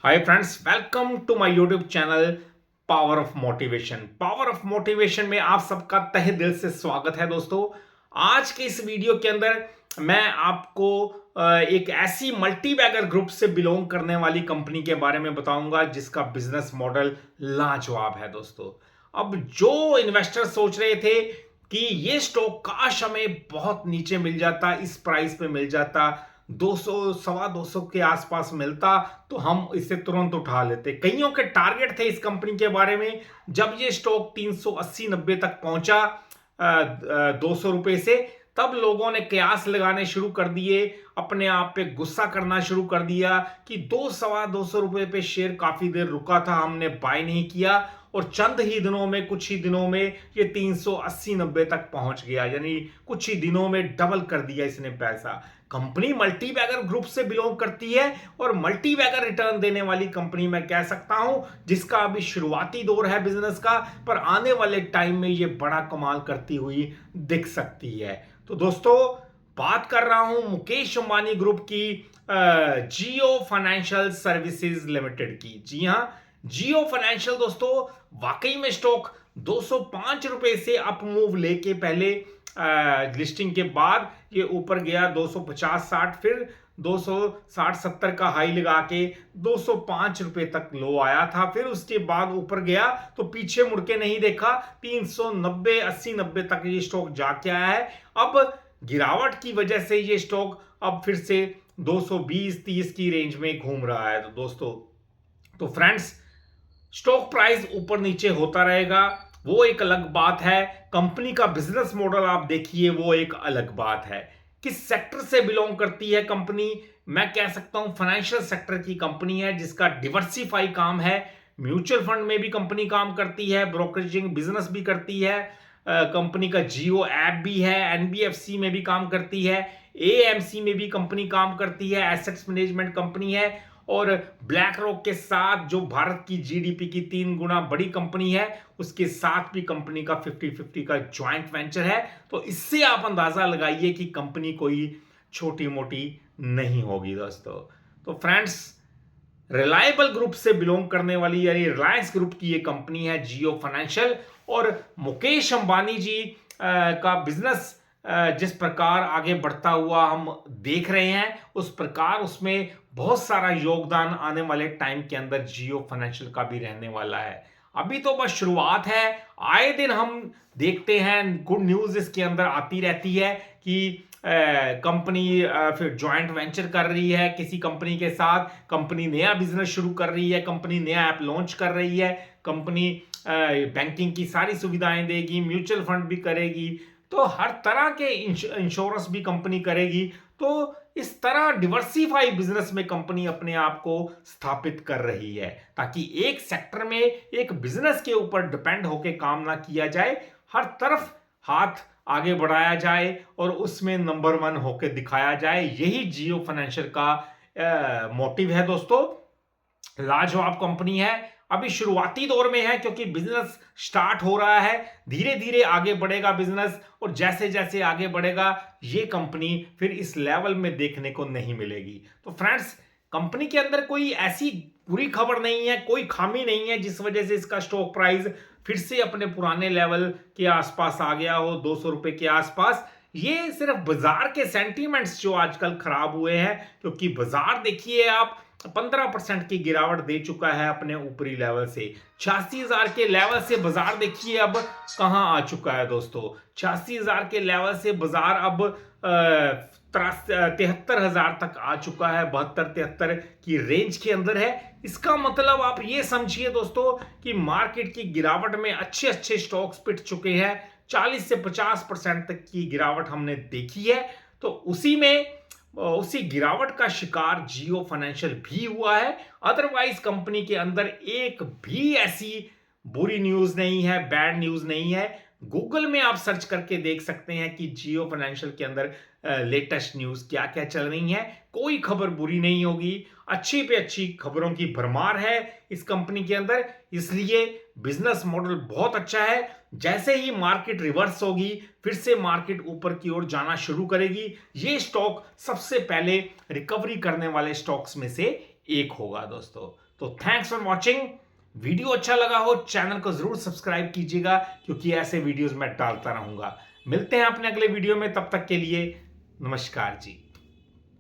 Hi friends, welcome to my YouTube channel power of motivation. Power of motivation में आप सबका तहे दिल से स्वागत है दोस्तों। आज के इस वीडियो के अंदर मैं आपको एक ऐसी मल्टी बैगर ग्रुप से बिलोंग करने वाली कंपनी के बारे में बताऊंगा जिसका बिजनेस मॉडल लाजवाब है दोस्तों। अब जो इन्वेस्टर सोच रहे थे कि ये स्टॉक काश हमें बहुत नीचे मिल जाता, इस प्राइस पे मिल जाता, 200 सवा 200 के आसपास मिलता तो हम इसे तुरंत उठा लेते। कईयों के टारगेट थे इस कंपनी के बारे में। जब ये स्टॉक 380-90 तक पहुंचा 200 रुपए से, तब लोगों ने कयास लगाने शुरू कर दिए, अपने आप पे गुस्सा करना शुरू कर दिया कि दो सवा 200 रुपए पे शेयर काफी देर रुका था, हमने बाय नहीं किया और चंद ही दिनों में, कुछ ही दिनों में ये 380-90 तक पहुंच गया। यानी कुछ ही दिनों में डबल कर दिया इसने पैसा। कंपनी मल्टी बैगर ग्रुप से बिलोंग करती है और मल्टी बैगर रिटर्न देने वाली कंपनी मैं कह सकता हूं, जिसका अभी शुरुआती दौर है बिजनेस का, पर आने वाले टाइम में ये बड़ा कमाल करती हुई दिख सकती है। तो दोस्तों, बात कर रहा हूं मुकेश अंबानी ग्रुप की जियो फाइनेंशियल सर्विसेज लिमिटेड की। जी हां, जियो फाइनेंशियल दोस्तों, वाकई में स्टॉक 205 रुपए से अप मूव लेके पहले लिस्टिंग के बाद ये ऊपर गया 250-60, फिर 260-70 का हाई लगा के 205 रुपए तक लो आया था। फिर उसके बाद ऊपर गया तो पीछे मुड़ के नहीं देखा, 390, 80-90 तक ये स्टॉक जाके आया है। अब गिरावट की वजह से ये स्टॉक अब फिर से 220-30 की रेंज में घूम रहा है। तो दोस्तों, तो फ्रेंड्स, स्टॉक प्राइस ऊपर नीचे होता रहेगा, वो एक अलग बात है। कंपनी का बिजनेस मॉडल आप देखिए, वो एक अलग बात है। किस सेक्टर से बिलोंग करती है कंपनी? मैं कह सकता हूं फाइनेंशियल सेक्टर की कंपनी है, जिसका डिवर्सिफाई काम है। म्यूचुअल फंड में भी कंपनी काम करती है, ब्रोकरेजिंग बिजनेस भी करती है, कंपनी का जियो ऐप भी है, एनबीएफसी में भी काम करती है, एएमसी में भी कंपनी काम करती है, एसेट्स मैनेजमेंट कंपनी है। और ब्लैक रॉक के साथ, जो भारत की जीडीपी की 3 गुना बड़ी कंपनी है, उसके साथ भी कंपनी का 50-50 का ज्वाइंट वेंचर है। तो इससे आप अंदाजा लगाइए कि कंपनी कोई छोटी मोटी नहीं होगी दोस्तों। तो फ्रेंड्स, रिलायबल ग्रुप से बिलोंग करने वाली, यानी रिलायंस ग्रुप की ये कंपनी है जियो फाइनेंशियल। और मुकेश अंबानी जी का बिजनेस जिस प्रकार आगे बढ़ता हुआ हम देख रहे हैं, उस प्रकार उसमें बहुत सारा योगदान आने वाले टाइम के अंदर जियो फाइनेंशियल का भी रहने वाला है। अभी तो बस शुरुआत है। आए दिन हम देखते हैं गुड न्यूज इसके अंदर आती रहती है कि कंपनी फिर जॉइंट वेंचर कर रही है किसी कंपनी के साथ, कंपनी नया बिजनेस शुरू कर रही है, कंपनी नया ऐप लॉन्च कर रही है, कंपनी बैंकिंग की सारी सुविधाएं देगी, म्यूचुअल फंड भी करेगी, तो हर तरह के इंश्योरेंस भी कंपनी करेगी। तो इस तरह डिवर्सिफाई बिजनेस में कंपनी अपने आप को स्थापित कर रही है, ताकि एक सेक्टर में, एक बिजनेस के ऊपर डिपेंड होकर काम ना किया जाए, हर तरफ हाथ आगे बढ़ाया जाए और उसमें नंबर 1 होकर दिखाया जाए। यही जियो फाइनेंशियल का मोटिव है दोस्तों। लाजवाब कंपनी है, अभी शुरुआती दौर में है क्योंकि बिजनेस स्टार्ट हो रहा है। धीरे धीरे आगे बढ़ेगा बिजनेस, और जैसे जैसे आगे बढ़ेगा ये कंपनी फिर इस लेवल में देखने को नहीं मिलेगी। तो फ्रेंड्स, कंपनी के अंदर कोई ऐसी बुरी खबर नहीं है, कोई खामी नहीं है जिस वजह से इसका स्टॉक प्राइस फिर से अपने पुराने लेवल के आसपास आ गया हो, 200 रुपए के आसपास। ये सिर्फ बाजार के सेंटीमेंट्स जो आजकल खराब हुए हैं, क्योंकि बाजार देखिए आप 15% की गिरावट दे चुका है अपने ऊपरी लेवल से। 86,000 के लेवल से बाजार देखिए अब कहां आ चुका है दोस्तों। 86,000 के लेवल से बाजार अब 73,000 तक आ चुका है, 72-73 की रेंज के अंदर है। इसका मतलब आप ये समझिए दोस्तों कि मार्केट की गिरावट में अच्छे अच्छे स्टॉक्स पिट चुके हैं। 40 से 50% तक की गिरावट हमने देखी है। तो उसी गिरावट का शिकार जियो फाइनेंशियल भी हुआ है। अदरवाइज कंपनी के अंदर एक भी ऐसी बुरी न्यूज नहीं है, बैड न्यूज नहीं है। गूगल में आप सर्च करके देख सकते हैं कि जियो फाइनेंशियल के अंदर लेटेस्ट न्यूज क्या क्या चल रही है। कोई खबर बुरी नहीं होगी, अच्छी पे अच्छी खबरों की भरमार है इस कंपनी के अंदर। इसलिए बिजनेस मॉडल बहुत अच्छा है। जैसे ही मार्केट रिवर्स होगी, फिर से मार्केट ऊपर की ओर जाना शुरू करेगी, ये स्टॉक सबसे पहले रिकवरी करने वाले स्टॉक्स में से एक होगा दोस्तों। तो थैंक्स फॉर वॉचिंग। वीडियो अच्छा लगा हो चैनल को जरूर सब्सक्राइब कीजिएगा, क्योंकि ऐसे वीडियोस मैं डालता रहूंगा। मिलते हैं अपने अगले वीडियो में, तब तक के लिए नमस्कार जी।